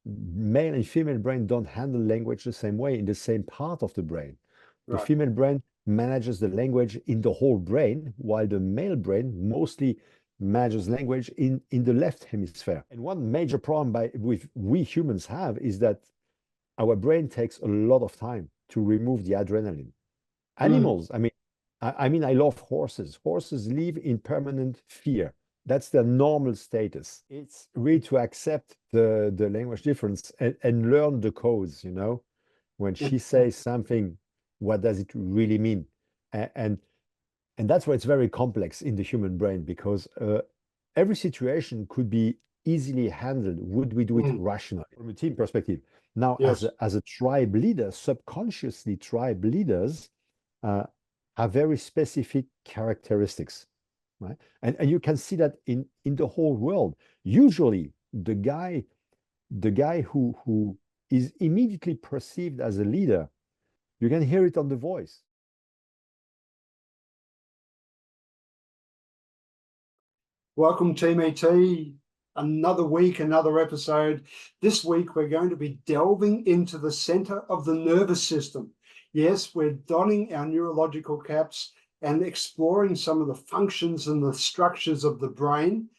male and female brain don't handle language the same way in the same part of the brain. The Right. female brain manages the language in the whole brain, while the male brain mostly manages language in the left hemisphere. And one major problem with we humans have is that our brain takes a lot of time to remove the adrenaline. Mm. Animals, I love horses. Horses live in permanent fear. That's their normal status. It's really to accept the language difference and learn the codes, you know. When she says something, what does it really mean? And and that's why it's very complex in the human brain because every situation could be easily handled would we do it Mm. rationally from a team perspective. Now, Yes. as a tribe leader, subconsciously tribe leaders uh, have very specific characteristics, right? And you can see that in the whole world. Usually, the guy who is immediately perceived as a leader, you can hear it on the voice. Welcome, Team ET. Another week, another episode. This week, we're going to be delving into the center of the nervous system. Yes, we're donning our neurological caps and exploring some of the functions and the structures of the brain.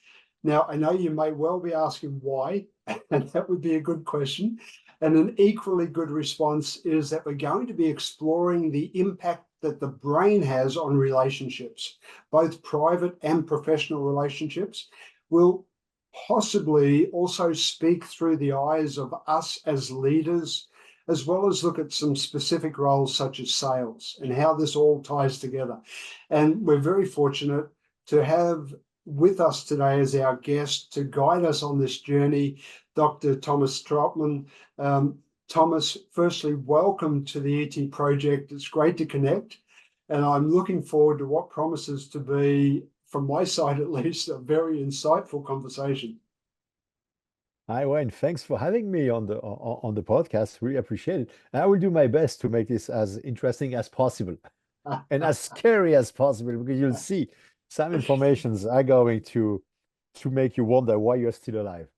Now, I know you may well be asking why, and that would be a good question. And an equally good response is that we're going to be exploring the impact that the brain has on relationships, both private and professional relationships. We'll possibly also speak through the eyes of us as leaders, as well as look at some specific roles such as sales and how this all ties together. And we're very fortunate to have with us today as our guest to guide us on this journey, Dr. Thomas Trautmann. Thomas, firstly, welcome to the ET Project. It's great to connect, and I'm looking forward to what promises to be, from my side at least, a very insightful conversation. Hi, Wayne. Thanks for having me on the podcast. Really appreciate it. And I will do my best to make this as interesting as possible and as scary as possible because you'll see some informations are going to make you wonder why you're still alive.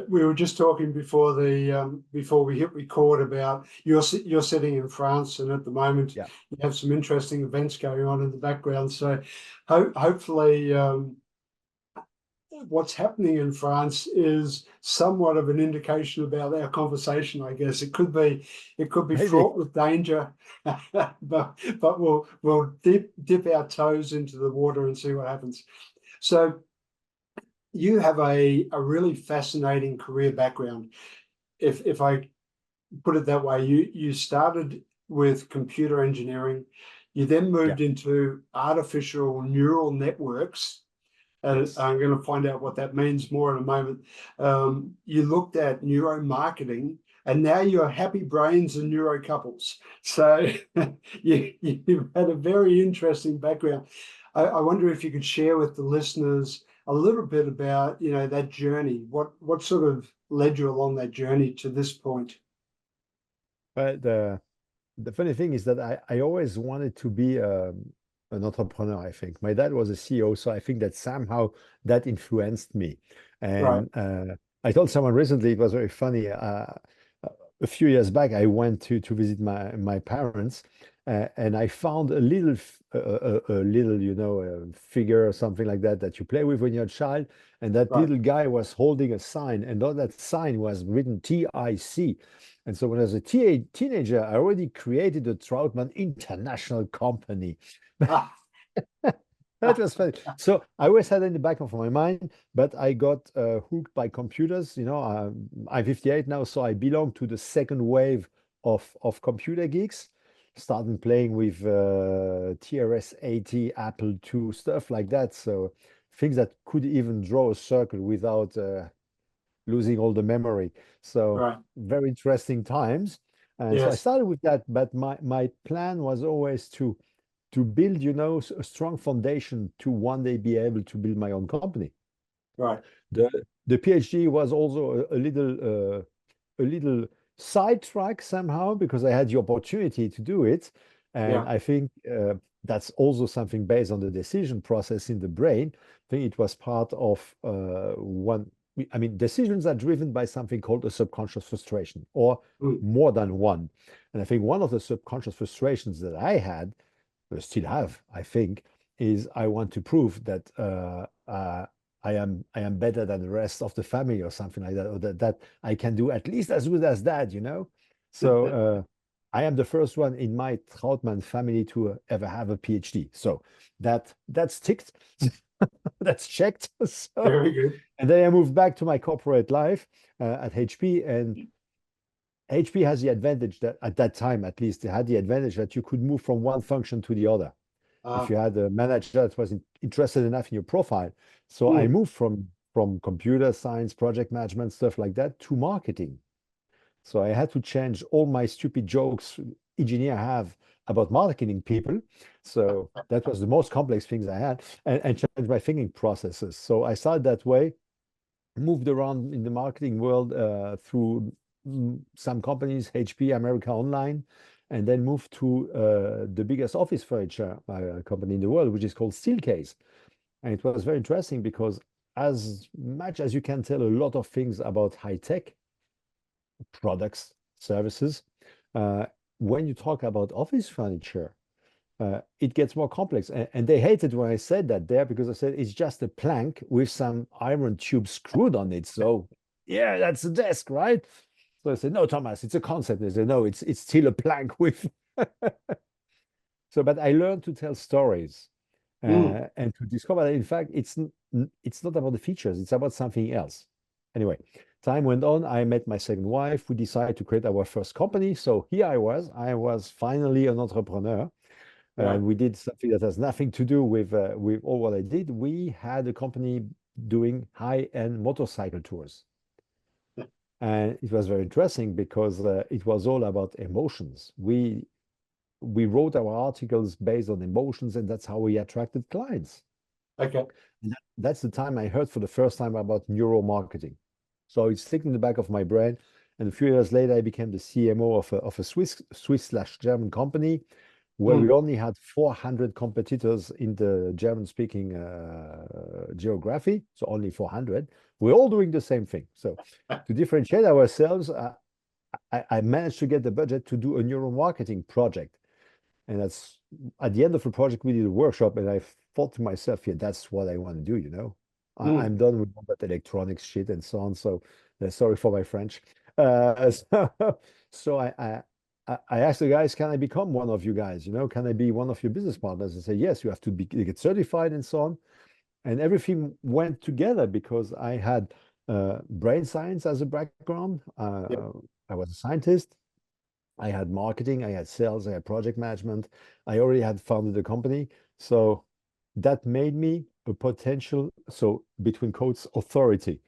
We were just talking before the before we hit record about you're sitting in France, and at the moment Yeah. you have some interesting events going on in the background. So hopefully what's happening in France is somewhat of an indication about our conversation. I guess it could be Maybe. fraught with danger, but we'll dip our toes into the water and see what happens. So you have a really fascinating career background. If I put it that way, you started with computer engineering, you then Yeah. moved into artificial neural networks. And Yes. I'm going to find out what that means more in a moment. You looked at neuromarketing, and now you're happy brains and neuro couples. So you've had a very interesting background. I wonder if you could share with the listeners a little bit about that journey. What sort of led you along that journey to this point? But the funny thing is that I always wanted to be an entrepreneur, I think. My dad was a CEO, so I think that somehow that influenced me. Right, And I told someone recently, it was very funny. A few years back, I went to visit my parents, and I found a little, a little, figure or something like that that you play with when you're a child. And that right. little guy was holding a sign, and on that sign was written TIC. And so when I was a teenager, I already created a Trautmann international company. Ah, That was funny. So I always had it in the back of my mind, but I got hooked by computers. I'm 58 now, so I belong to the second wave of computer geeks. Started playing with TRS-80, Apple II, stuff like that. So things that could even draw a circle without losing all the memory. So right. very interesting times. And so I Yes, started with that, but my plan was always to build, a strong foundation to one day be able to build my own company. right. The PhD was also a little sidetrack somehow because I had the opportunity to do it. And Yeah, I think that's also something based on the decision process in the brain. I think it was part of one I mean, decisions are driven by something called a subconscious frustration, or more than one. And I think one of the subconscious frustrations that I had, I still have, I think, is I want to prove that I am better than the rest of the family or something like that, or that I can do at least as good as dad, you know? So I am the first one in my Trautmann family to ever have a PhD. So that's ticked. That's checked. So, Very good. and then I moved back to my corporate life at HP, and HP has the advantage that at that time, at least, they had the advantage that you could move from one function to the other if you had a manager that was interested enough in your profile. So I moved from computer science, project management, stuff like that, to marketing. So I had to change all my stupid jokes engineer have about marketing people. So that was the most complex things I had, and change my thinking processes. So I started that way, moved around in the marketing world through some companies, HP, America Online, and then moved to the biggest office furniture company in the world, which is called Steelcase. And it was very interesting because as much as you can tell a lot of things about high tech products, services, when you talk about office furniture, it gets more complex. And they hated when I said that there, because I said it's just a plank with some iron tube screwed on it. So yeah, that's a desk, right? So I said, no, Thomas, it's a concept. They said, no, it's still a plank with. So, but I learned to tell stories and to discover that, in fact, it's not about the features, it's about something else. Anyway, time went on. I met my second wife. We decided to create our first company. So here I was finally an entrepreneur. And we did something that has nothing to do with all what I did. We had a company doing high-end motorcycle tours. And it was very interesting because it was all about emotions. We wrote our articles based on emotions, and that's how we attracted clients. Okay. And that's the time I heard for the first time about neuromarketing. So it's sticking in the back of my brain. And a few years later, I became the CMO of a Swiss/German company where we only had 400 competitors in the German-speaking geography, so only 400. We're all doing the same thing. So to differentiate ourselves, I managed to get the budget to do a neuromarketing project. And that's at the end of the project, we did a workshop, and I thought to myself, yeah, that's what I want to do, you know. I'm done with all that electronics shit and so on. So sorry for my French. So I asked the guys, can I become one of you guys? You know, can I be one of your business partners? And say, yes, you have to get certified and so on. And everything went together because I had brain science as a background. I was a scientist. I had marketing, I had sales, I had project management. I already had founded a company. So that made me a potential, so between quotes, authority.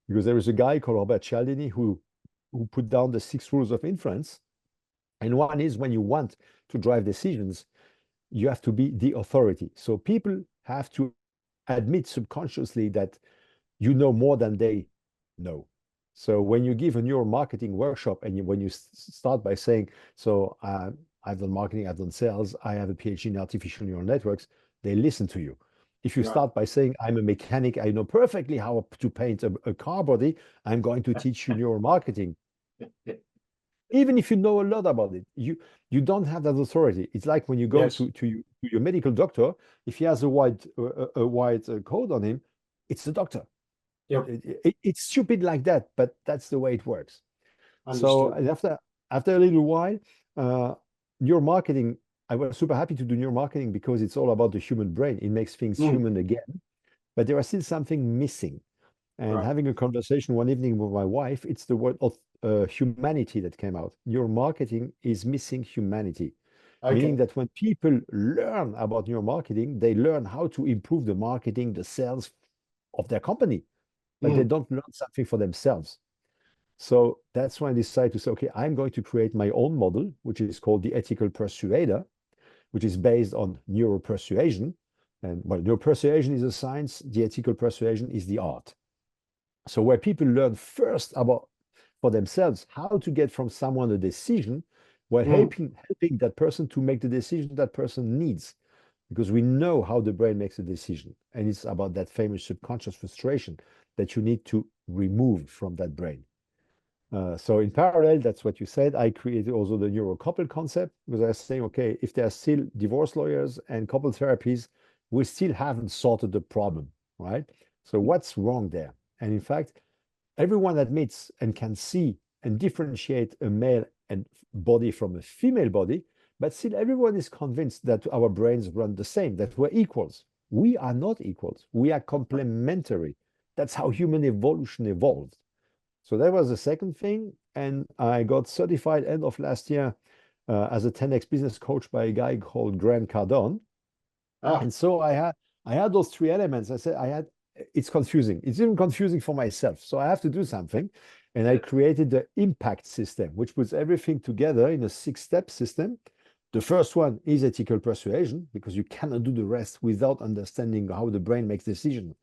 Because there is a guy called Robert Cialdini who put down the 6 rules of influence. And one is when you want to drive decisions, you have to be the authority. So people have to admit subconsciously that you know more than they know. So when you give a neuromarketing workshop and when you start by saying, so I've done marketing, I've done sales, I have a PhD in artificial neural networks, they listen to you. If you start by saying, I'm a mechanic, I know perfectly how to paint a car body, I'm going to teach you neuromarketing. Even if you know a lot about it, you don't have that authority. It's like when you go to your medical doctor, if he has a white coat on him, it's the doctor. It's stupid like that, but that's the way it works. Understood. So after a little while, neuromarketing, I was super happy to do neuromarketing because it's all about the human brain. It makes things human again, but there was still something missing. And having a conversation one evening with my wife, it's the word of humanity that came out. Neuromarketing is missing humanity. Meaning that when people learn about neuromarketing, they learn how to improve the marketing, the sales of their company, but they don't learn something for themselves. So that's when I decided to say, okay, I'm going to create my own model, which is called the ethical persuader, which is based on neuropersuasion. And well, neuropersuasion is a science, the ethical persuasion is the art. So where people learn first about for themselves how to get from someone a decision, while helping that person to make the decision that person needs, because we know how the brain makes a decision, and it's about that famous subconscious frustration. that you need to remove from that brain. So in parallel, that's what you said. I created also the Neuro Couple concept, because I was saying, okay, if there are still divorce lawyers and couple therapies, we still haven't sorted the problem, right? So what's wrong there? And in fact, everyone admits and can see and differentiate a male and body from a female body, but still everyone is convinced that our brains run the same, that we're equals. We are not equals. We are complementary. That's how human evolution evolved. So that was the second thing. And I got certified end of last year as a 10x business coach by a guy called Grant Cardone. And so I had those three elements. I said, it's confusing. It's even confusing for myself. So I have to do something. And I created the impact system, which puts everything together in a 6-step system. The first one is ethical persuasion, because you cannot do the rest without understanding how the brain makes decisions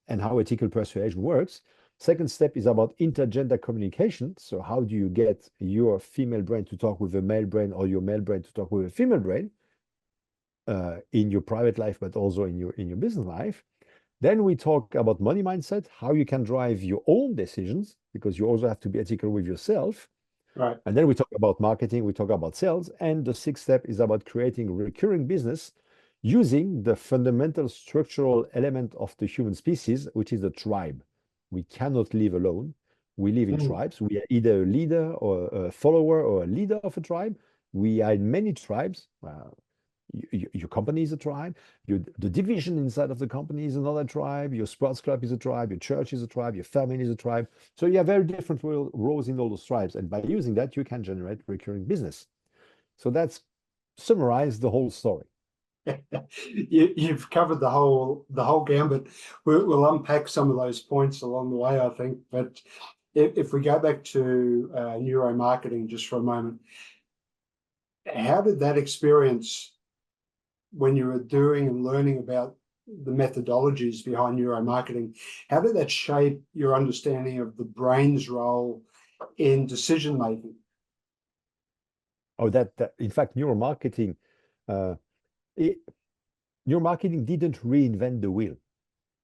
and how ethical persuasion works. Second step is about intergender communication. So how do you get your female brain to talk with a male brain, or your male brain to talk with a female brain in your private life, but also in your business life? Then we talk about money mindset, how you can drive your own decisions, because you also have to be ethical with yourself. Right. And then we talk about marketing, we talk about sales. And the 6th step is about creating recurring business using the fundamental structural element of the human species, which is the tribe. We cannot live alone. We live in tribes. We are either a leader or a follower or a leader of a tribe. We are in many tribes. Your company is a tribe. The division inside of the company is another tribe. Your sports club is a tribe. Your church is a tribe. Your family is a tribe. So you have very different roles in all those tribes. And by using that, you can generate recurring business. So that's summarized the whole story. You've covered the whole gambit. We'll unpack some of those points along the way, I think. But if we go back to neuromarketing just for a moment, how did that experience, when you were doing and learning about the methodologies behind neuromarketing, how did that shape your understanding of the brain's role in decision making? Oh, that in fact, neuromarketing didn't reinvent the wheel,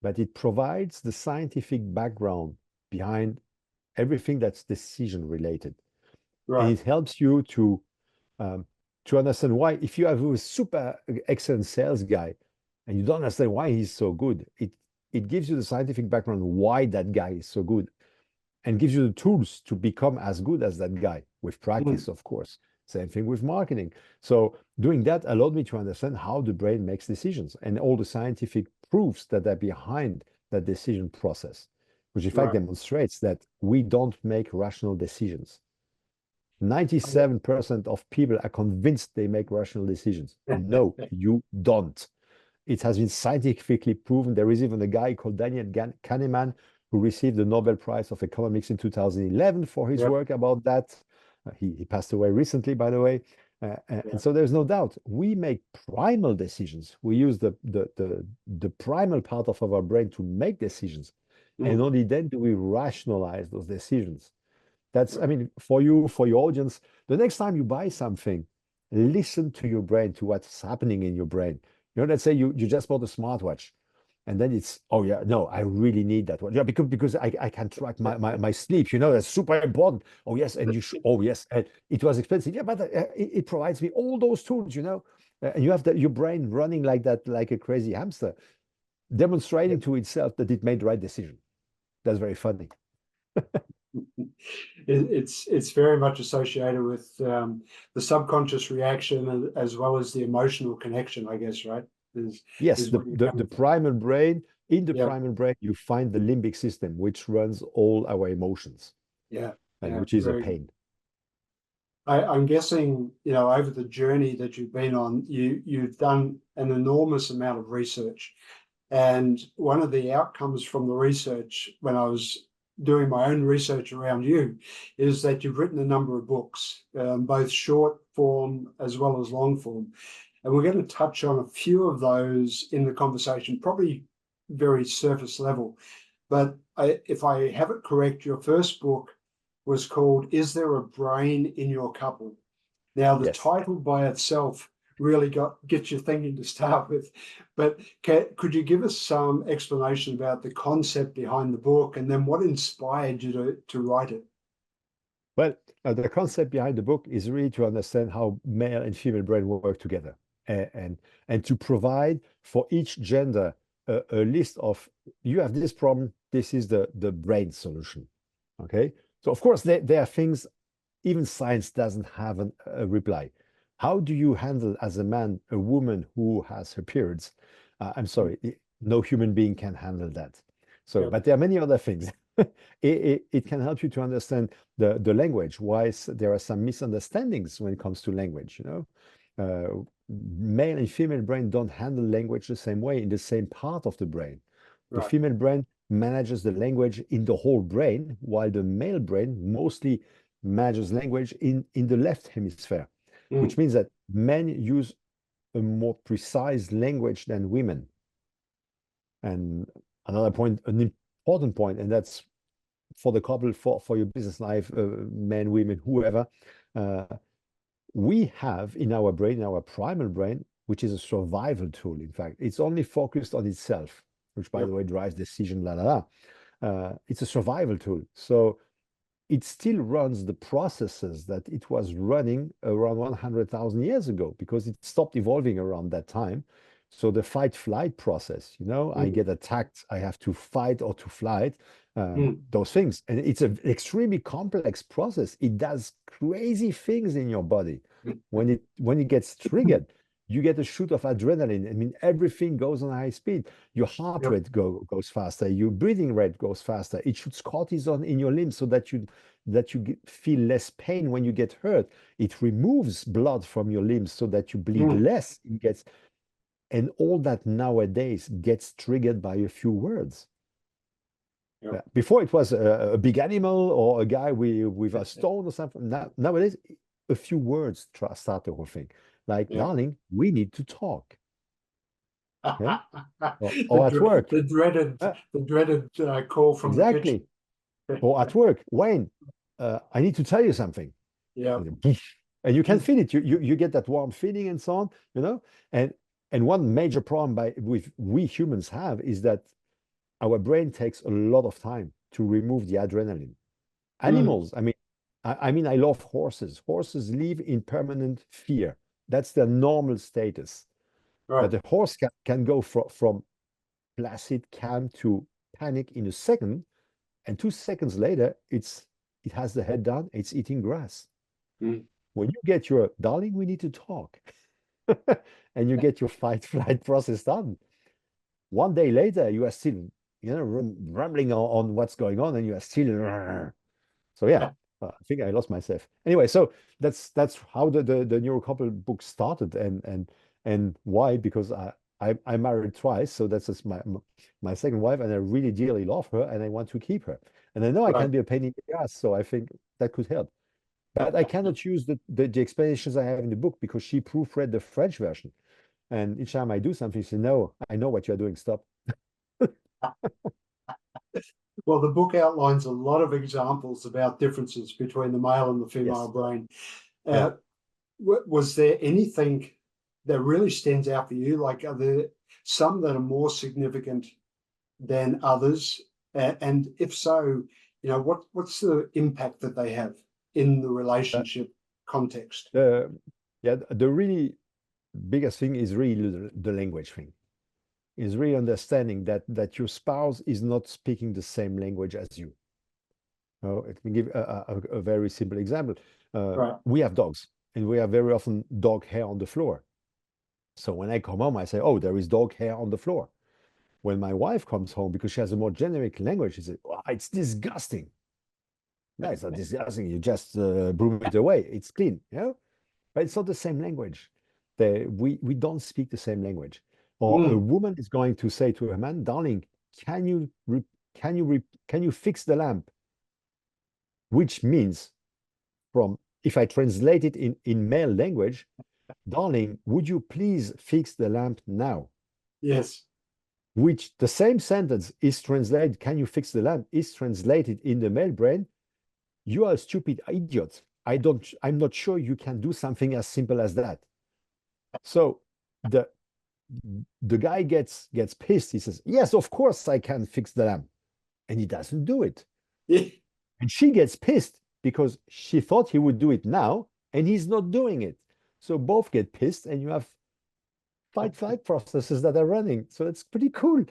but it provides the scientific background behind everything that's decision related. Right. And it helps you to understand why, if you have a super excellent sales guy and you don't understand why he's so good, it gives you the scientific background why that guy is so good, and gives you the tools to become as good as that guy with practice, of course. Same thing with marketing. So doing that allowed me to understand how the brain makes decisions and all the scientific proofs that are behind that decision process, which in fact demonstrates that we don't make rational decisions. 97% of people are convinced they make rational decisions. No, you don't. It has been scientifically proven. There is even a guy called Daniel Kahneman who received the Nobel Prize of Economics in 2011 for his work about that. He passed away recently, by the way. And so there's no doubt we make primal decisions. We use the primal part of our brain to make decisions. And only then do we rationalize those decisions. That's, I mean, for your audience, the next time you buy something, listen to your brain, to what's happening in your brain. You know, let's say you just bought a smartwatch, and then it's, oh yeah, no, I really need that one. Yeah, because I can track my sleep, you know, that's super important. Oh yes, and you should, oh yes, and it was expensive. Yeah, but it provides me all those tools, you know, and you have your brain running like that, like a crazy hamster, demonstrating to itself that it made the right decision. That's very funny. It's very much associated with the subconscious reaction as well as the emotional connection, I guess, right? Yes, the primal brain. In the primal brain, you find the limbic system, which runs all our emotions. And which is a pain. I'm guessing, you know, over the journey that you've been on, you've done an enormous amount of research. And one of the outcomes from the research, when I was doing my own research around you, is that you've written a number of books, both short form as well as long form. And we're going to touch on a few of those in the conversation, probably very surface level. But if I have it correct, your first book was called Is There a Brain in Your Couple? Now, the title by itself really get you thinking to start with. But could you give us some explanation about the concept behind the book, and then what inspired you to write it? Well, the concept behind the book is really to understand how male and female brain work together, and to provide for each gender a list of, you have this problem, this is the brain solution. Okay, so of course there are things even science doesn't have a reply. How do you handle as a man a woman who has her periods? I'm sorry, no human being can handle that. So, Yep. but there are many other things. It can help you to understand the language, why there are some misunderstandings when it comes to language, you know. Male and female brain don't handle language the same way in the same part of the brain. The Right. female brain manages the language in the whole brain, while the male brain mostly manages language in the left hemisphere, which means that men use a more precise language than women. And another point, an important point, and that's for the couple, for your business life, men, women, whoever, we have in our brain, in our primal brain, which is a survival tool. In fact, it's only focused on itself, which, by Yep. the way, drives decision, la la la. It's a survival tool. So it still runs the processes that it was running around 100,000 years ago, because it stopped evolving around that time. So the fight flight process, you know, I get attacked, I have to fight or to flight, those things. And it's an extremely complex process. It does crazy things in your body. When it gets triggered, you get a shoot of adrenaline. I mean, everything goes on high speed. Your heart Yep. rate goes faster. Your breathing rate goes faster. It shoots cortisol in your limbs so that you feel less pain when you get hurt. It removes blood from your limbs so that you bleed less. And all that nowadays gets triggered by a few words. Yep. Before it was a big animal or a guy with a stone or something. Nowadays, a few words start the whole thing. Like, Yep. darling, we need to talk. Yeah? or at work. the dreaded call from the kitchen. Exactly. Or at work, Wayne, I need to tell you something. Yeah. And you can feel it. You get that warm feeling and so on, you know. And one major problem with we humans have is that our brain takes a lot of time to remove the adrenaline. Animals, I mean, I love horses. Horses live in permanent fear. That's their normal status. Right. But the horse can go from placid, calm to panic in a second, and 2 seconds later, it has the head down, it's eating grass. When you get your, darling, we need to talk, and you get your fight flight process done, 1 day later, you are still, you know, rambling on what's going on, and you are still. So yeah, I think I lost myself. Anyway, so that's how the Neuro Couple book started, and why? Because I married twice, so that's just my second wife, and I really dearly love her, and I want to keep her. And I know I can be a pain in the ass, so I think that could help. But I cannot use the explanations I have in the book, because she proofread the French version. And each time I do something, she says, no, I know what you're doing, stop. Well, the book outlines a lot of examples about differences between the male and the female brain. Was there anything that really stands out for you? Like, are there some that are more significant than others? And if so, you know, what's the impact that they have in the relationship context? The really biggest thing is really the language thing. Is really understanding that your spouse is not speaking the same language as you. Let me give a very simple example. We have dogs, and we have very often dog hair on the floor. So when I come home, I say, oh, there is dog hair on the floor. When my wife comes home, because she has a more generic language, she says, oh, it's disgusting. No, it's not disgusting. You just broom it away. It's clean, you know? But it's not the same language. We don't speak the same language. Or a woman is going to say to a man, darling, can you fix the lamp? Which means, if I translate it in male language, darling, would you please fix the lamp now? Yes. Which the same sentence is translated, can you fix the lamp, is translated in the male brain, you are a stupid idiot. I'm not sure you can do something as simple as that. So the the guy gets pissed. He says, "Yes, of course I can fix the lamp," and he doesn't do it. Yeah. And she gets pissed because she thought he would do it now, and he's not doing it. So both get pissed, and you have fight processes that are running. So it's pretty cool.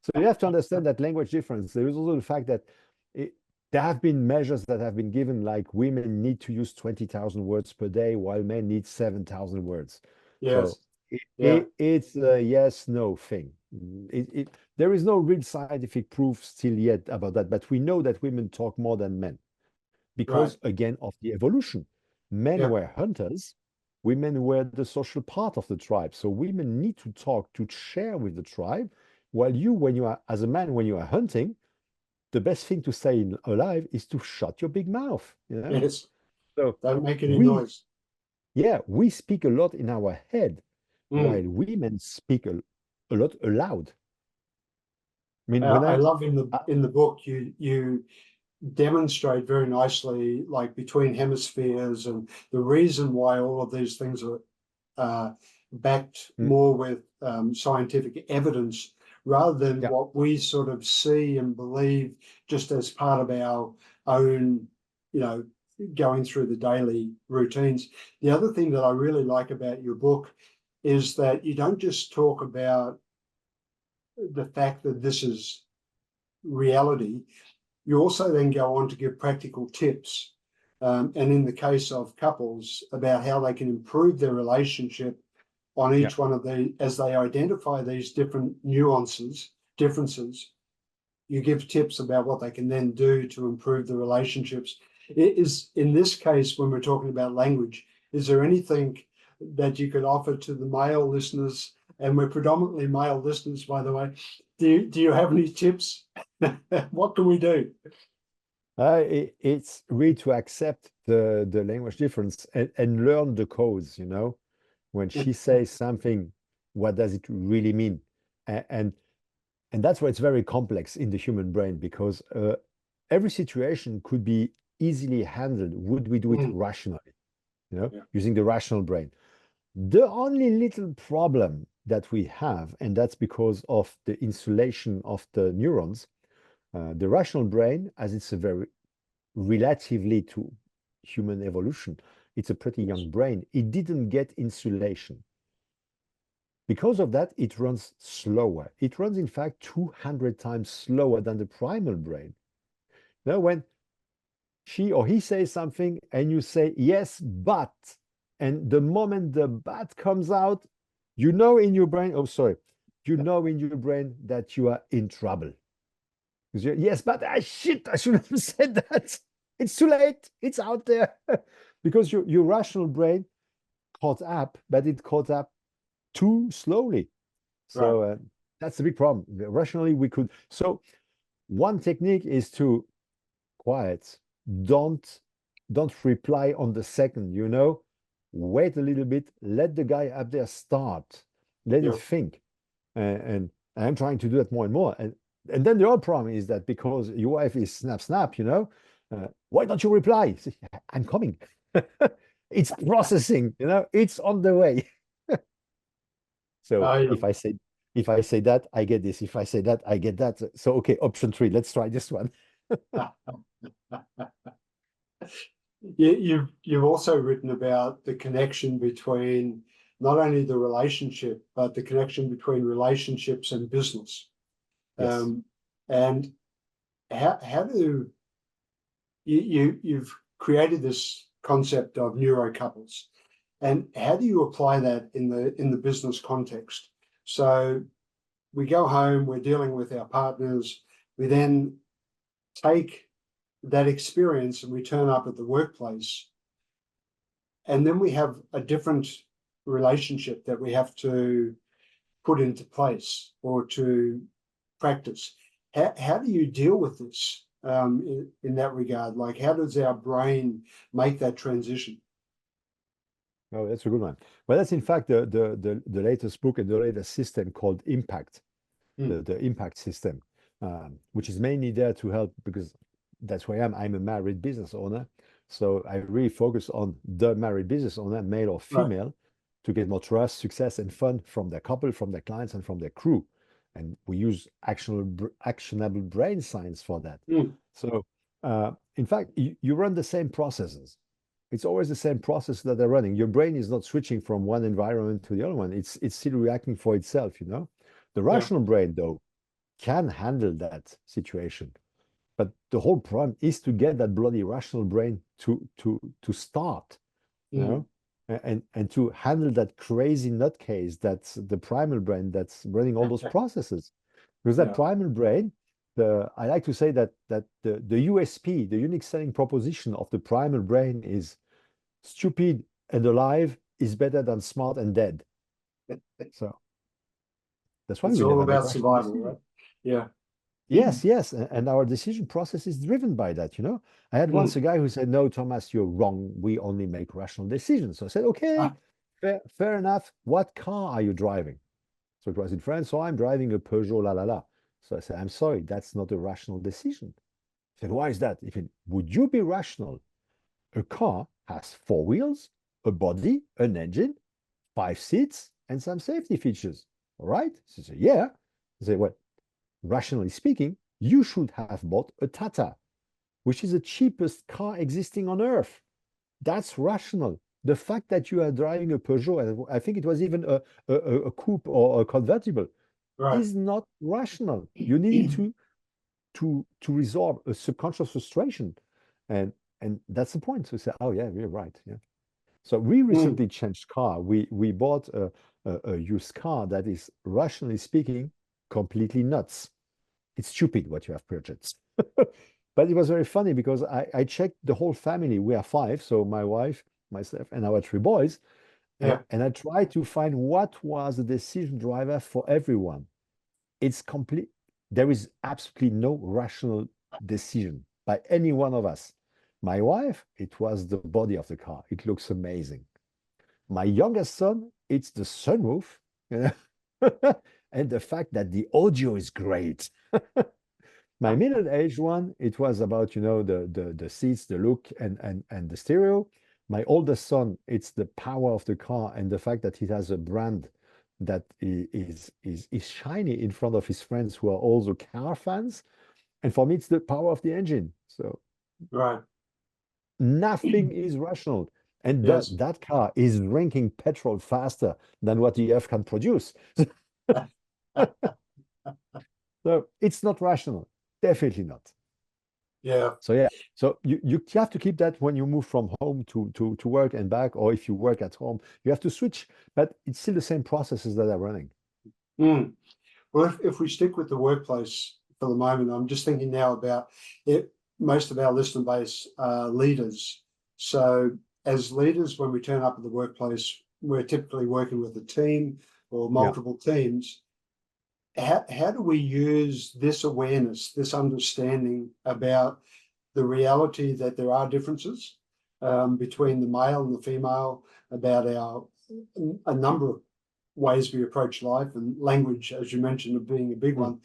So you have to understand that language difference. There is also the fact that it, there have been measures that have been given, like women need to use 20,000 words per day, while men need 7,000 words. Yes. So Yeah. it's a yes, no thing. There is no real scientific proof still yet about that, but we know that women talk more than men Right. because, again, of the evolution. Men Yeah. were hunters, women were the social part of the tribe. So women need to talk, to share with the tribe, while you, when you are, as a man, when you are hunting, the best thing to stay alive is to shut your big mouth, you know? Yes. So Don't make any we, noise. yeah, we speak a lot in our head, Mm. while women speak a lot aloud. I mean, when I I, love uh, in the book you demonstrate very nicely, like between hemispheres, and the reason why all of these things are backed mm, more with scientific evidence rather than yeah, what we sort of see and believe just as part of our own, you know, going through the daily routines. The other thing that I really like about your book is that you don't just talk about the fact that this is reality, you also then go on to give practical tips. And in the case of couples, about how they can improve their relationship on yeah. each one of the, as they identify these different nuances, differences, you give tips about what they can then do to improve the relationships. It is, in this case, when we're talking about language, is there anything that you could offer to the male listeners? And we're predominantly male listeners, by the way. Do you have any tips? What can we do? It's really to accept the language difference and learn the codes, you know? When she says something, what does it really mean? And and that's why it's very complex in the human brain, because every situation could be easily handled would we do it Mm, rationally, you know, yeah. using the rational brain. The only little problem that we have, and that's because of the insulation of the neurons, the rational brain, as it's a very relatively to human evolution, it's a pretty Yes. young brain. It didn't get insulation. Because of that, it runs slower. It runs, in fact, 200 times slower than the primal brain. Now, when she or he says something and you say, yes, but, and the moment the but comes out, you know in your brain, oh, sorry, you know in your brain that you are in trouble. Because you're, yes, but shit, I shouldn't have said that. It's too late. It's out there. Because your rational brain caught up, but it caught up too slowly. Right. So that's the big problem. Rationally, we could. So one technique is to quiet. Don't don't reply on the second. You know, wait a little bit. Let the guy up there start. Let it Yeah. think. And I'm trying to do that more and more. And then the other problem is that because your wife is snap snap, you know, why don't you reply? Say, I'm coming. It's processing. You know, it's on the way. So I if I say that, I get this. If I say that, I get that. So okay, option three. Let's try this one. you've also written about the connection between not only the relationship, but the connection between relationships and business. Yes. And how do you've created this concept of neuro couples, and how do you apply that in the business context? So we go home, we're dealing with our partners, we then take that experience and we turn up at the workplace, and then we have a different relationship that we have to put into place or to practice. How do you deal with this in that regard? Like, how does our brain make that transition? Oh, that's a good one. Well, that's in fact the latest book and the latest system called Impact, Mm, the Impact system, which is mainly there to help because that's who I am. I'm a married business owner. So I really focus on the married business owner, male or right. female, to get more trust, success, and fun from their couple, from their clients, and from their crew. And we use actionable brain science for that. So, in fact, you run the same processes. It's always the same process that they're running. Your brain is not switching from one environment to the other one. It's still reacting for itself, you know. The rational brain, though, can handle that situation. But the whole problem is to get that bloody rational brain to start, you know, and to handle that crazy nutcase that's the primal brain that's running all those processes. Because that primal brain, I like to say that the USP, the unique selling proposition of the primal brain is stupid and alive is better than smart and dead. So that's why it's we all never make about rational survival, decisions. right? Yeah. Yes, and our decision process is driven by that, you know. I had once a guy who said, "No, Thomas, you're wrong. We only make rational decisions." So I said, "Okay, fair enough. What car are you driving?" So it was in France. So I'm driving a Peugeot, la la la. So I said, "I'm sorry, that's not a rational decision." I said, "Why is that?" If it, would you be rational? A car has 4 wheels, a body, an engine, 5 seats, and some safety features. All right? So I said, "Yeah." I said, "Well, rationally speaking, you should have bought a Tata, which is the cheapest car existing on earth. That's rational. The fact that you are driving a Peugeot, and I think it was even a coupe or a convertible, is not rational. You need to resolve a subconscious frustration, and that's the point. So say, oh yeah, you're right. Yeah. So we recently changed car. We bought a used car that is, rationally speaking, completely nuts. It's stupid what you have purchased. But it was very funny because I checked the whole family. We are 5, so my wife, myself, and our 3 boys. And I tried to find what was the decision driver for everyone. It's complete. There is absolutely no rational decision by any one of us. My wife, it was the body of the car. It looks amazing. My youngest son, it's the sunroof, you know, and the fact that the audio is great. My middle-aged one, it was about, you know, the seats, the look, and the stereo. My oldest son, it's the power of the car and the fact that it has a brand that is shiny in front of his friends who are also car fans. And for me, it's the power of the engine. So nothing is rational. And that car is drinking petrol faster than what the Earth can produce. So it's not rational. Definitely not. So yeah. So you have to keep that when you move from home to work and back, or if you work at home, you have to switch, but it's still the same processes that are running. Well, if we stick with the workplace for the moment, I'm just thinking now about it. Most of our listener base are leaders. So as leaders, when we turn up at the workplace, we're typically working with a team or multiple teams. How do we use this awareness, this understanding about the reality that there are differences between the male and the female, about a number of ways we approach life, and language, as you mentioned, of being a big one.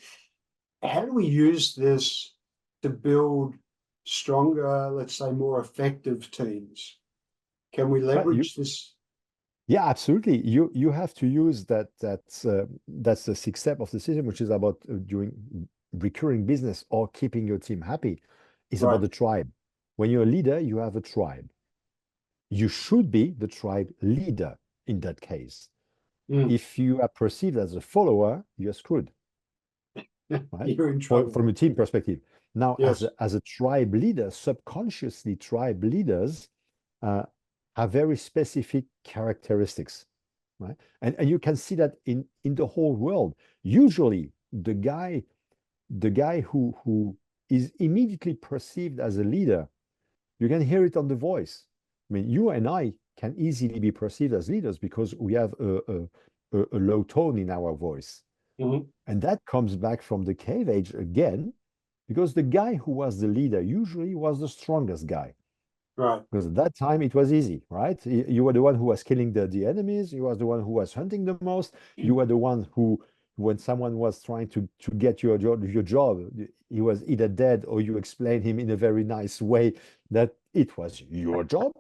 How do we use this to build stronger, let's say, more effective teams? Can we leverage this? Yeah, absolutely. You have to use that's the 6th step of the system, which is about doing recurring business or keeping your team happy. Is about the tribe. When you're a leader, you have a tribe. You should be the tribe leader in that case. If you are perceived as a follower, you're screwed. Right? You're in trouble. From a team perspective. Now, as a tribe leader, subconsciously, tribe leaders have very specific characteristics, right? And you can see that in the whole world. Usually, the guy who is immediately perceived as a leader, you can hear it on the voice. I mean, you and I can easily be perceived as leaders because we have a low tone in our voice. And that comes back from the cave age again, because the guy who was the leader usually was the strongest guy. Because at that time it was easy, right? You were the one who was killing the enemies. You was the one who was hunting the most. You were the one who, when someone was trying to get your job, he was either dead or you explained him in a very nice way that it was your job.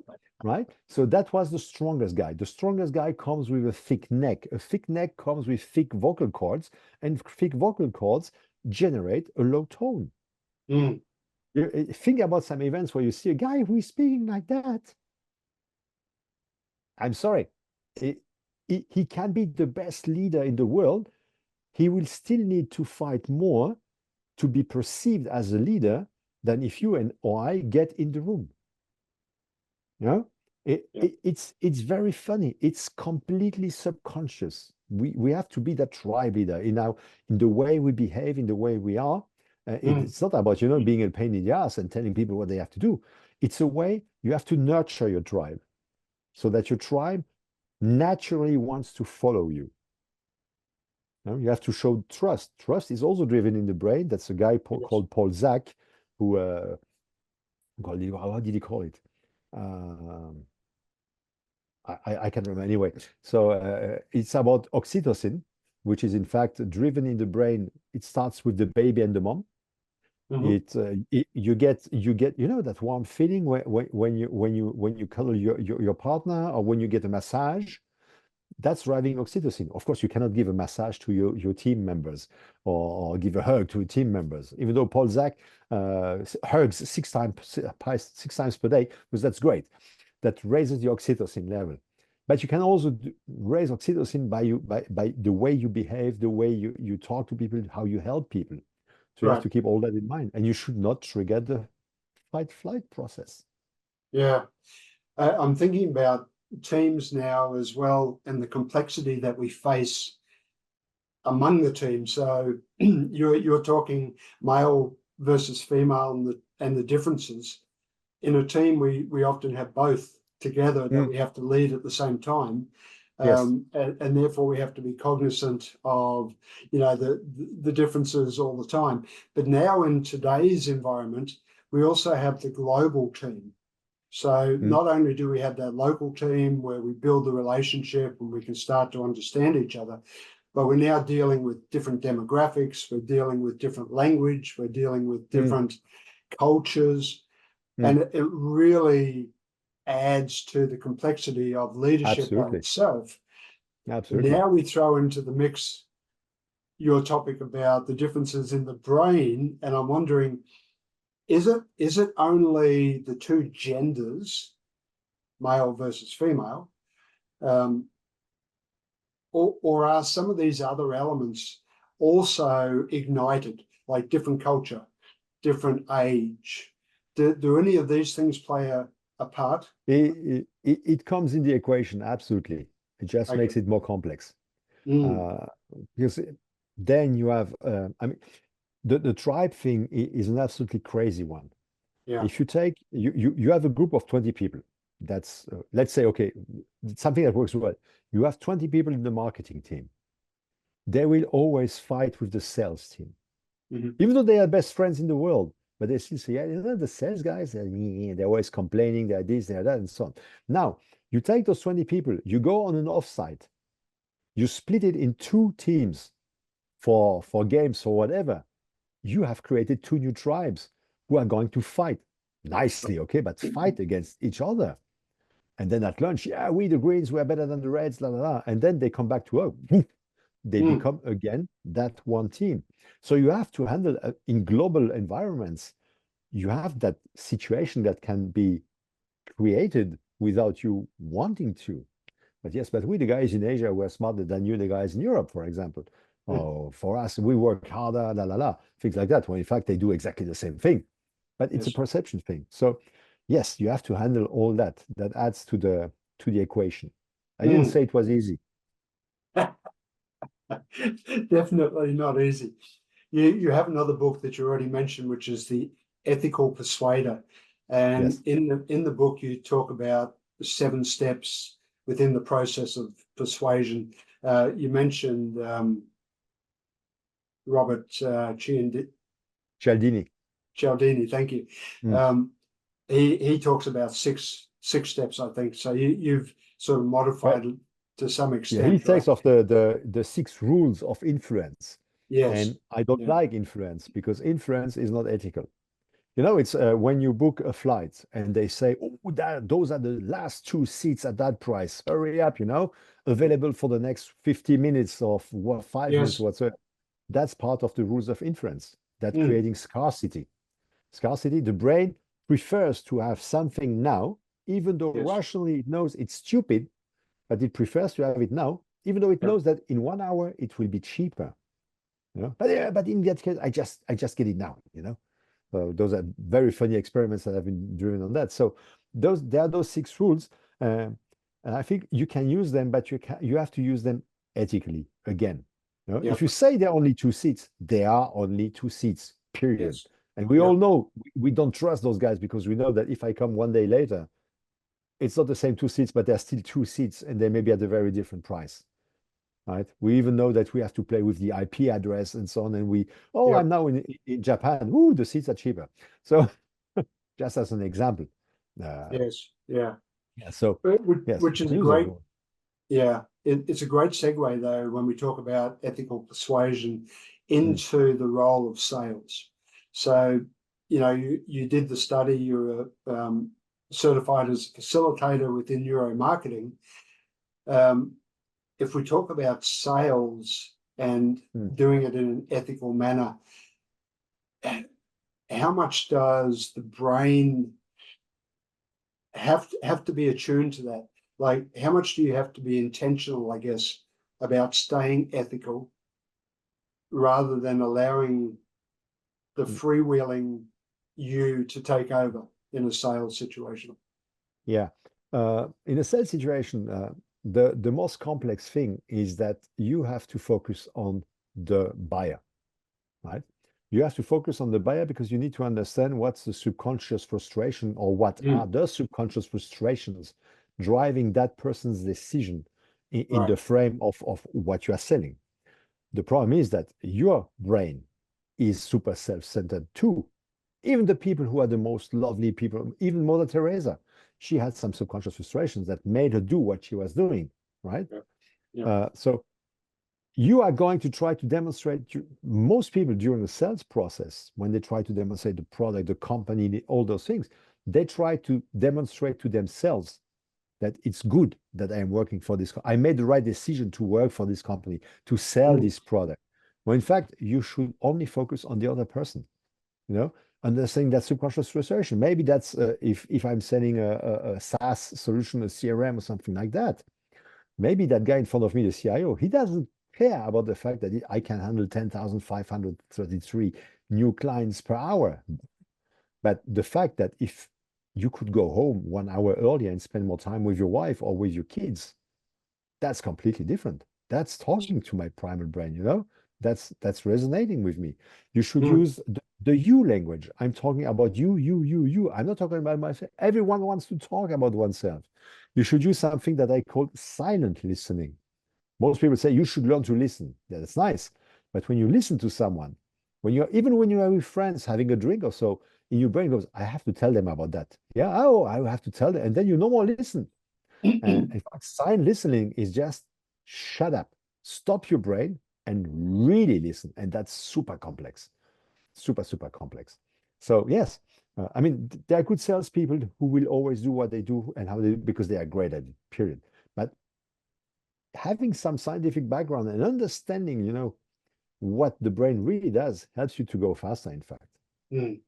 right? So that was the strongest guy. The strongest guy comes with a thick neck. A thick neck comes with thick vocal cords, and thick vocal cords generate a low tone. Mm. Think about some events where you see a guy who is speaking like that. I'm sorry. He can be the best leader in the world. He will still need to fight more to be perceived as a leader than if you and or I get in the room. You know, Yeah. it's very funny. It's completely subconscious. We have to be that tribe leader in the way we behave, in the way we are. Mm. It's not about being a pain in the ass and telling people what they have to do. It's a way you have to nurture your tribe so that your tribe naturally wants to follow you. You have to show trust. Trust is also driven in the brain. That's a guy Yes. called Paul Zak, who how did he call it? I can't remember anyway. So it's about oxytocin, which is in fact driven in the brain. It starts with the baby and the mom. Mhm. You get that warm feeling when you cuddle your partner or when you get a massage. That's driving oxytocin. Of course, you cannot give a massage to your team members or give a hug to your team members, even though Paul Zak hugs six times per day, because that's great. That raises the oxytocin level. But you can also raise oxytocin by the way you behave, the way you talk to people, how you help people. So you have Right. to keep all that in mind. And you should not trigger the fight-flight process. Yeah. I'm thinking about teams now as well and the complexity that we face among the team. So you're talking male versus female and the differences. In a team, we often have both together that Mm, we have to lead at the same time. yes. And therefore we have to be cognizant of the differences all the time. But now in today's environment, we also have the global team. So Mm, not only do we have that local team where we build the relationship and we can start to understand each other, but we're now dealing with different demographics, we're dealing with different language, we're dealing with mm, different cultures, mm. and it really adds to the complexity of leadership by Absolutely. itself. Absolutely. Now we throw into the mix your topic about the differences in the brain, and I'm wondering, is it only the two genders, male versus female, um, or are some of these other elements also ignited, like different culture, different age? Do any of these things play a part? It comes in the equation, absolutely. It just Okay. makes it more complex. Mm, Uh, because then you have, I mean, the tribe thing is an absolutely crazy one. yeah. If you take, you have a group of 20 people. That's, let's say, okay, something that works well. You have 20 people in the marketing team. They will always fight with the sales team, Mhm. even though they are best friends in the world. But they still say, yeah, the sales guys, they're always complaining, they're this, they're that, and so on. Now, you take those 20 people, you go on an offsite, you split it in two teams for games or whatever. You have created two new tribes who are going to fight nicely, okay, but fight against each other. And then at lunch, yeah, we the Greens, we're better than the Reds, la la la. And then they come back to, oh, they Mm, become again that one team. So you have to handle in global environments, you have that situation that can be created without you wanting to. But yes, but we, the guys in Asia, were smarter than you, the guys in Europe, for example. mm, Oh, for us, we work harder, la la la, things like that. When in fact they do exactly the same thing, but it's a yes. perception thing. So, yes, you have to handle all that. That adds to the equation. I didn't Mm. say it was easy. Definitely not easy. You have another book that you already mentioned, which is The Ethical Persuader. And Yes, in the book, you talk about the 7 steps within the process of persuasion. You mentioned Robert Cialdini. Cialdini, thank you. Mm. Um, he talks about six steps, I think. So you've sort of Well, modified it to some yeah, he extent, right? takes off the 6 rules of influence, Yes. and I don't Yeah. like influence because influence is not ethical. You know, it's when you book a flight and they say, oh, those are the last two seats at that price. Hurry up, you know, available for the next 50 minutes or 5 minutes, Yes. whatsoever. That's part of the rules of inference, that Mm. creating scarcity. Scarcity, the brain prefers to have something now, even though Yes. rationally it knows it's stupid, but it prefers to have it now, even though it Yep. knows that in 1 hour it will be cheaper. You know, but yeah, but in that case, I just get it now. You know, those are very funny experiments that have been driven on that. So there are those 6 rules, and I think you can use them, but you have to use them ethically. Again, you know, if Yep. you say there are only 2 seats, there are only 2 seats. Period. Yes. And we all Yep. know we don't trust those guys because we know that if I come one day later, it's not the same 2 seats, but there's still 2 seats, and they may be at a very different price. Right? We even know that we have to play with the IP address and so on. And I'm Yep. now in Japan. Ooh, the seats are cheaper. So just as an example. Uh, Yes. Yeah. yeah. So yes, Which you is can a use those great, rules. yeah, it's a great segue though when we talk about ethical persuasion Mm, into the role of sales. So, you did the study, you're certified as a facilitator within neuromarketing. Um, if we talk about sales and mm. doing it in an ethical manner, how much does the brain have to be attuned to that? Like, how much do you have to be intentional, I guess, about staying ethical rather than allowing the Mm. freewheeling you to take over in a sales situation? Yeah. In a sales situation, the most complex thing is that you have to focus on the buyer, right? You have to focus on the buyer because you need to understand what's the subconscious frustration or what are Mm, the subconscious frustrations driving that person's decision in right. the frame of what you are selling. The problem is that your brain is super self-centered too. Even the people who are the most lovely people, even Mother Teresa, she had some subconscious frustrations that made her do what she was doing, right? Yeah. Yeah. So you are going to try to demonstrate most people during the sales process, when they try to demonstrate the product, the company, all those things, they try to demonstrate to themselves that it's good that I am working for this. I made the right decision to work for this company, to sell Mm, this product. When in fact, you should only focus on the other person, you know, understanding that subconscious frustration. Maybe that's if I'm selling a SaaS solution, a CRM or something like that. Maybe that guy in front of me, the CIO, he doesn't care about the fact that I can handle 10,533 new clients per hour. But the fact that if you could go home 1 hour earlier and spend more time with your wife or with your kids, that's completely different. That's talking to my primal brain, you know? That's resonating with me. You should mm, use the you language. I'm talking about you. I'm not talking about myself. Everyone wants to talk about oneself. You should use something that I call silent listening. Most people say you should learn to listen. Yeah, that's nice. But when you listen to someone, even when you are with friends having a drink or so, in your brain goes, I have to tell them about that. Yeah, oh, I have to tell them. And then you no more listen. And mm. in fact, silent listening is just shut up, stop your brain and really listen. And that's super complex, super complex. So yes, I mean, there are good salespeople who will always do what they do and how they because they are great at it, period. But having some scientific background and understanding, you know, what the brain really does helps you to go faster, in fact. Mm.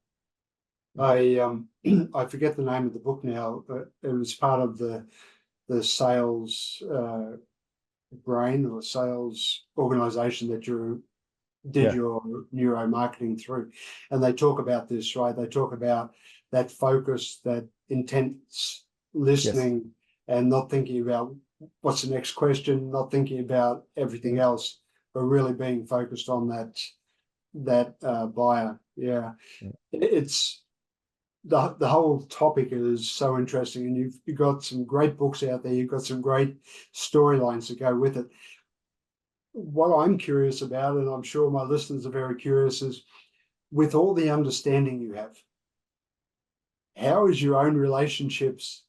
I forget the name of the book now, but it was part of the sales brain or sales organization that you did Yeah. your neuromarketing through. And they talk about this, right? They talk about that focus, that intense Yes. listening, and not thinking about what's the next question, not thinking about everything Mm. else, but really being focused on that buyer. Yeah. Mm. It's the whole topic is so interesting, and you've got some great books out there. You've got some great storylines to go with it. What I'm curious about, and I'm sure my listeners are very curious, is with all the understanding you have, how is your own relationships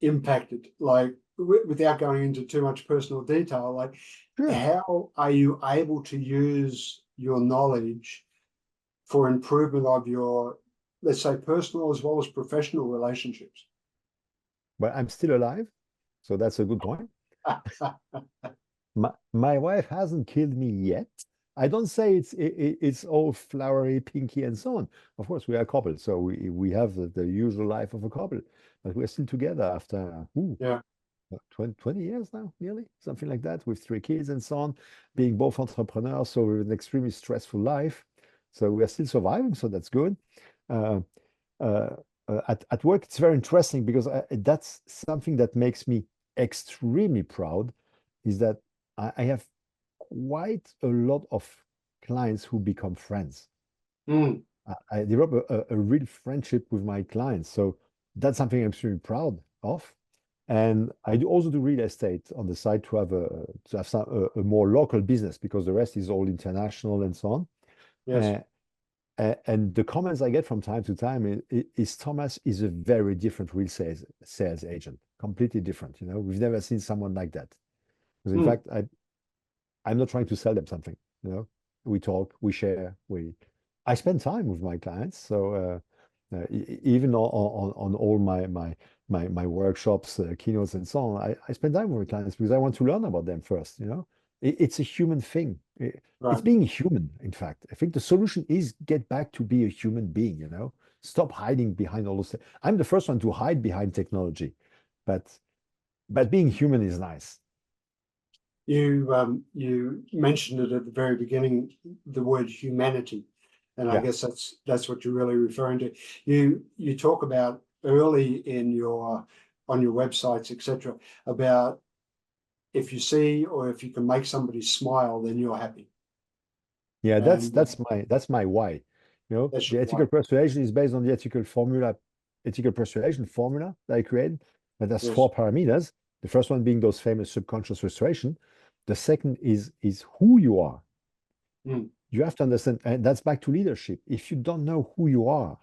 impacted? Like, without going into too much personal detail, like, Sure. how are you able to use your knowledge for improvement of your let's say, personal as well as professional relationships? But I'm still alive, so that's a good point. My wife hasn't killed me yet. I don't say it's all flowery, pinky, and so on. Of course, we are a couple, so we have the usual life of a couple, but we're still together after Yeah. 20 years now, nearly, something like that, with 3 kids and so on, being both entrepreneurs, so with an extremely stressful life. So we are still surviving, so that's good. Uh, at work, it's very interesting because that's something that makes me extremely proud, is that I have quite a lot of clients who become friends. Mm. I develop a real friendship with my clients. So that's something I'm extremely proud of. And I do also do real estate on the side to have a more local business, because the rest is all international and so on. Yes. And the comments I get from time to time is Thomas is a very different real sales agent, completely different. We've never seen someone like that. Because in fact, I'm not trying to sell them something. We talk, we share, I spend time with my clients. So even on all my workshops, keynotes, and so on, I spend time with my clients because I want to learn about them first. It's a human thing. It's Right. being human, in fact. I think the solution is get back to be a human being. Stop hiding behind all those. I'm the first one to hide behind technology, but being human is nice. You mentioned it at the very beginning, the word humanity, and I Yeah. guess that's what you're really referring to. You talk about early in your on your websites, etc., about if you see or if you can make somebody smile, then you're happy. Yeah, that's And that's my why. that's The your ethical why. persuasion is based on the ethical persuasion formula that I created. That has Yes. 4 parameters. The first one being those famous subconscious frustration. The second is who you are. Mm. You have to understand, and that's back to leadership. If you don't know who you are,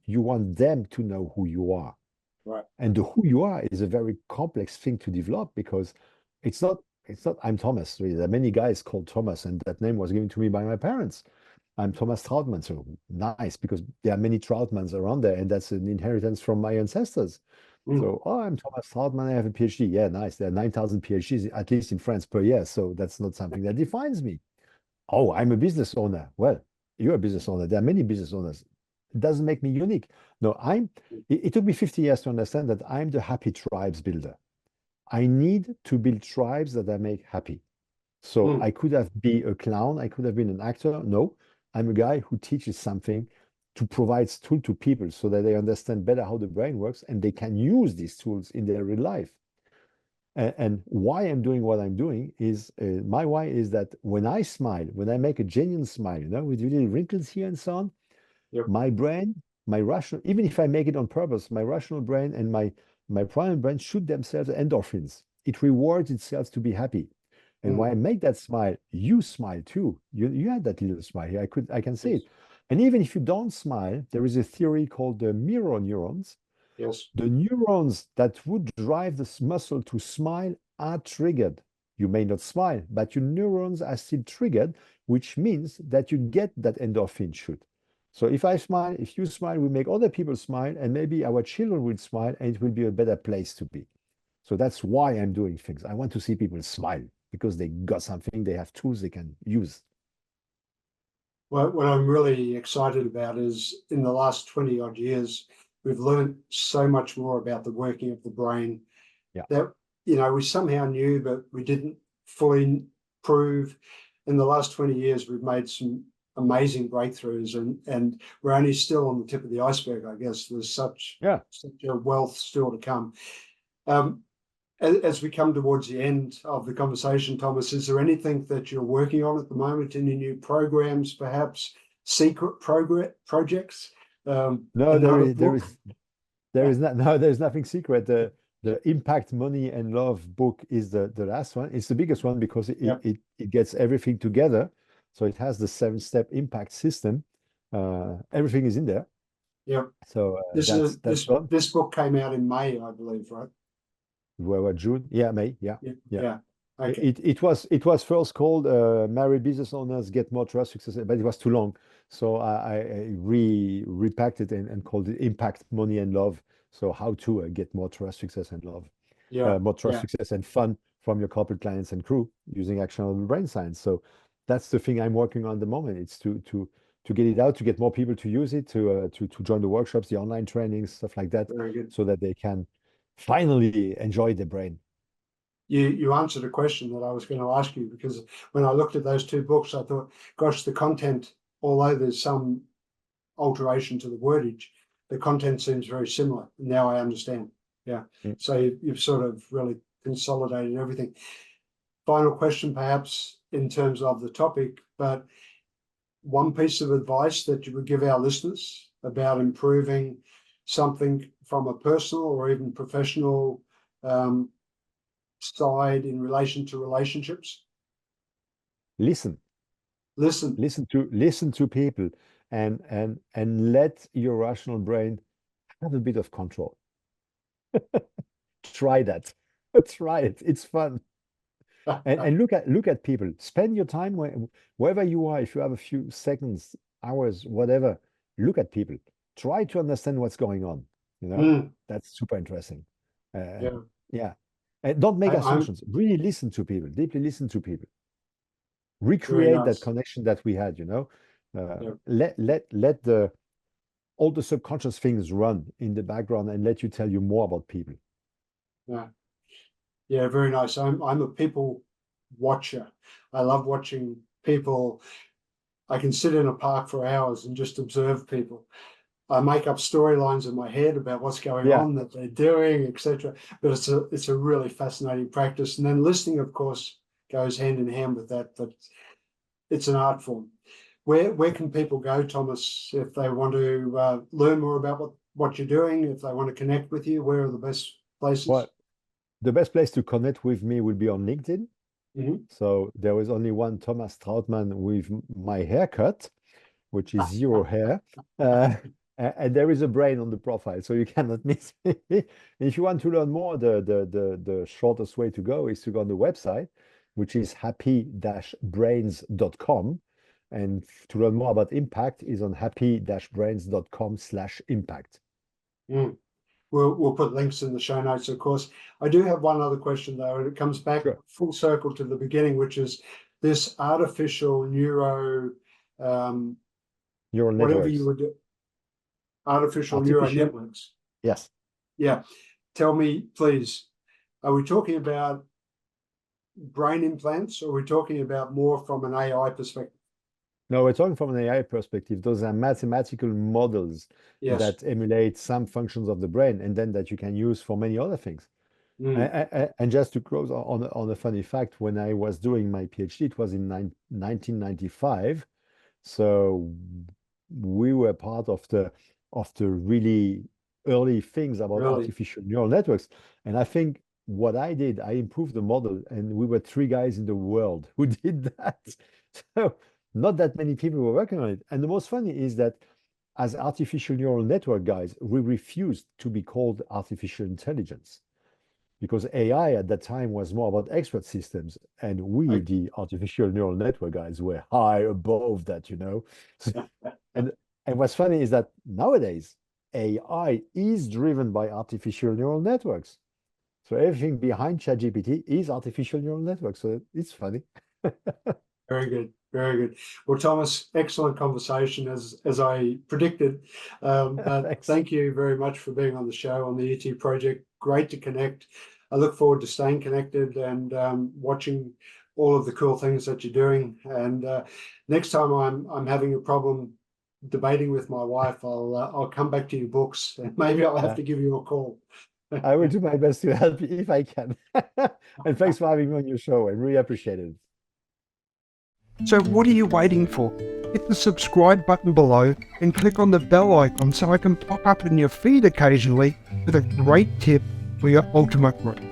you want them to know who you are? Right. And the who you are is a very complex thing to develop, because it's not I'm Thomas. There are many guys called Thomas, and that name was given to me by my parents. I'm Thomas Trautmann, so nice, because there are many Trautmanns around there, and that's an inheritance from my ancestors. Mm. So, I'm Thomas Trautmann, I have a PhD. Yeah, nice. There are 9,000 PhDs, at least in France, per year. So that's not something that defines me. Oh, I'm a business owner. Well, you're a business owner. There are many business owners. It doesn't make me unique. No, it took me 50 years to understand that I'm the happy tribes builder. I need to build tribes that I make happy. So Mm. I could have been a clown, I could have been an actor. No, I'm a guy who teaches something, to provide tools to people so that they understand better how the brain works and they can use these tools in their real life. And why I'm doing what I'm doing is, my why is that when I smile, when I make a genuine smile, with little wrinkles here and so on, Yep. my brain, my rational, even if I make it on purpose, my rational brain and my primal brain shoot themselves endorphins. It rewards itself to be happy. And Mm. when I make that smile, you smile too. You had that little smile here. I can see Yes. it. And even if you don't smile, there is a theory called the mirror neurons. Yes. The neurons that would drive this muscle to smile are triggered. You may not smile, but your neurons are still triggered, which means that you get that endorphin shoot. So if I smile, if you smile, we make other people smile, and maybe our children will smile, and it will be a better place to be. So that's why I'm doing things. I want to see people smile because they got something, they have tools they can use. Well, what I'm really excited about is in the last 20 odd years, we've learned so much more about the working of the brain Yeah. that, we somehow knew, but we didn't fully prove. In the last 20 years, we've made some amazing breakthroughs, and we're only still on the tip of the iceberg, I guess. There's such Yeah. a wealth still to come. As we come towards the end of the conversation, Thomas, is there anything that you're working on at the moment? Any new programs, perhaps secret projects? No, Another book? there's nothing secret. The Impact, Money, and Love book is the last one. It's the biggest one because Yep. it gets everything together. So it has the 7-step impact system. Everything is in there. Yep. So that's This one. this book came out in May, I believe, right? Where June? Yeah, May. Yeah, Yeah. yeah. Yeah. Okay. It was first called Married Business Owners Get More Trust, Success, but it was too long. So I repacked it and called it Impact, Money, and Love. So how to get more trust, success, and love, Yeah, more trust, yeah, success, and fun from your corporate clients and crew using actionable brain science. So that's the thing I'm working on at the moment. It's to get it out, to get more people to use it, to join the workshops, the online trainings, stuff like that, very good. so that they can finally enjoy their brain. You answered a question that I was going to ask you, because when I looked at those two books, I thought, gosh, the content, although there's some alteration to the wordage, the content seems very similar. Now I understand. Yeah. Mm. So you've sort of really consolidated everything. Final question, perhaps, in terms of the topic, but one piece of advice that you would give our listeners about improving something from a personal or even professional side in relation to relationships? Listen, Listen. listen to people, and let your rational brain have a bit of control. Try that. Try it. It's fun. And look at people. Spend your time wherever you are. If you have a few seconds, hours, whatever, look at people. Try to understand what's going on. That's super interesting. Yeah. Yeah. And don't make I'm assumptions. Really listen to people. Deeply listen to people. very Recreate that nice. connection that we had. Yeah. Let all the subconscious things run in the background and let you tell you more about people. Yeah. Yeah, very nice. I'm a people watcher. I love watching people. I can sit in a park for hours and just observe people. I make up storylines in my head about what's going Yeah. on, that they're doing, etc. But it's a really fascinating practice. And then listening, of course, goes hand in hand with that. But it's an art form. Where can people go, Thomas, if they want to learn more about what you're doing, if they want to connect with you? Where are the best places? Well, the best place to connect with me will be on LinkedIn. Mhm. So there was only one Thomas Trautmann with my haircut, which is zero hair. And there is a brain on the profile, so you cannot miss me. If you want to learn more, the shortest way to go is to go on the website, which is happy-brains.com. And to learn more about impact is on happy-brains.com/impact. Mm. We'll put links in the show notes, of course. I do have one other question, though, and it comes back Sure. full circle to the beginning, which is this artificial Neural whatever networks. you would do, artificial neural networks. Yes. Yeah. Tell me, please, are we talking about brain implants, or are we talking about more from an AI perspective? No, we're talking from an AI perspective. Those are mathematical models Yes. that emulate some functions of the brain, and then that you can use for many other things. Mm. And just to close on a funny fact, when I was doing my PhD, it was in 1995. So we were part of the really early things about Really? artificial neural networks. And I think what I did, I improved the model, and we were 3 guys in the world who did that. So not that many people were working on it. And the most funny is that as artificial neural network guys, we refused to be called artificial intelligence, because AI at that time was more about expert systems, and we, the artificial neural network guys, were high above that. And what's funny is that nowadays AI is driven by artificial neural networks. So everything behind ChatGPT is artificial neural networks. So it's funny. Very good. Very good. Well, Thomas, excellent conversation as I predicted. Thank you very much for being on the show on the ET project. Great to connect. I look forward to staying connected and watching all of the cool things that you're doing. And next time I'm having a problem debating with my wife, I'll come back to your books, and maybe I'll have to give you a call. I will do my best to help you if I can. And thanks for having me on your show. I really appreciate it. So what are you waiting for? Hit the subscribe button below and click on the bell icon so I can pop up in your feed occasionally with a great tip for your ultimate growth.